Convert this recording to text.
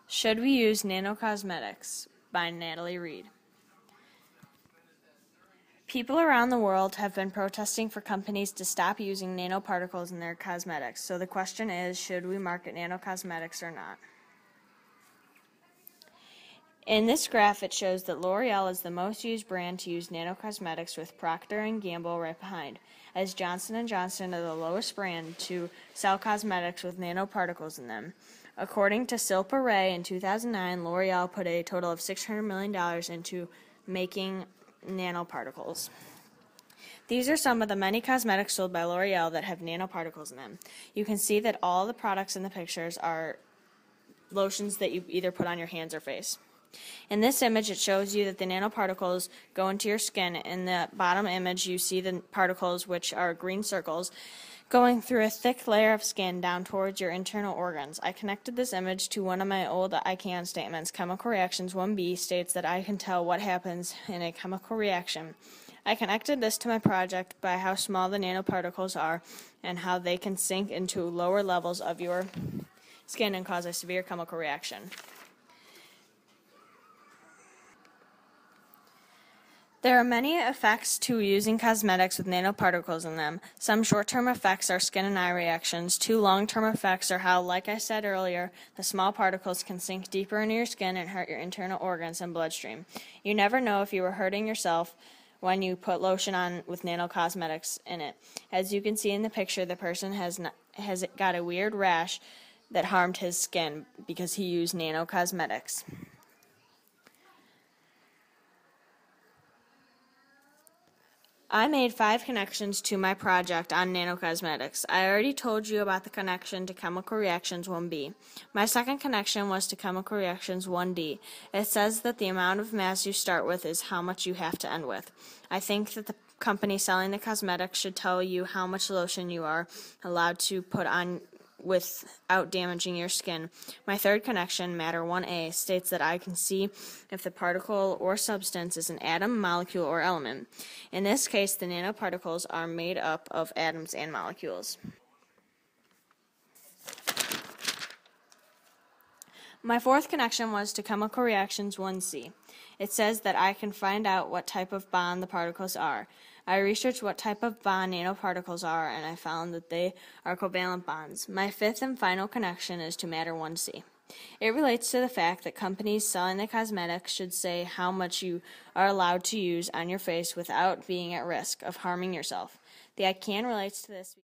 Should we use nanocosmetics? By Natalie Reed. People around the world have been protesting for companies to stop using nanoparticles in their cosmetics. So the question is, should we market nanocosmetics or not? In this graph, it shows that L'Oreal is the most used brand to use nanocosmetics, with Procter & Gamble right behind, as Johnson & Johnson are the lowest brand to sell cosmetics with nanoparticles in them. According to Silpa Ray, in 2009, L'Oreal put a total of $600 million into making nanoparticles. These are some of the many cosmetics sold by L'Oreal that have nanoparticles in them. You can see that all the products in the pictures are lotions that you either put on your hands or face. In this image, it shows you that the nanoparticles go into your skin. In the bottom image, you see the particles, which are green circles, going through a thick layer of skin down towards your internal organs. I connected this image to one of my old I Can statements. Chemical Reactions 1B states that I can tell what happens in a chemical reaction. I connected this to my project by how small the nanoparticles are and how they can sink into lower levels of your skin and cause a severe chemical reaction. There are many effects to using cosmetics with nanoparticles in them. Some short-term effects are skin and eye reactions. Two long-term effects are how, like I said earlier, the small particles can sink deeper into your skin and hurt your internal organs and bloodstream. You never know if you were hurting yourself when you put lotion on with nanocosmetics in it. As you can see in the picture, the person has got a weird rash that harmed his skin because he used nanocosmetics. I made 5 connections to my project on nanocosmetics. I already told you about the connection to Chemical Reactions 1B. My second connection was to Chemical Reactions 1D. It says that the amount of mass you start with is how much you have to end with. I think that the company selling the cosmetics should tell you how much lotion you are allowed to put on without damaging your skin. My third connection, Matter 1A, states that I can see if the particle or substance is an atom, molecule, or element. In this case, the nanoparticles are made up of atoms and molecules. My fourth connection was to Chemical Reactions 1C. It says that I can find out what type of bond the particles are. I researched what type of bond nanoparticles are, and I found that they are covalent bonds. My fifth and final connection is to Matter 1C. It relates to the fact that companies selling the cosmetics should say how much you are allowed to use on your face without being at risk of harming yourself. The I Can relates to this.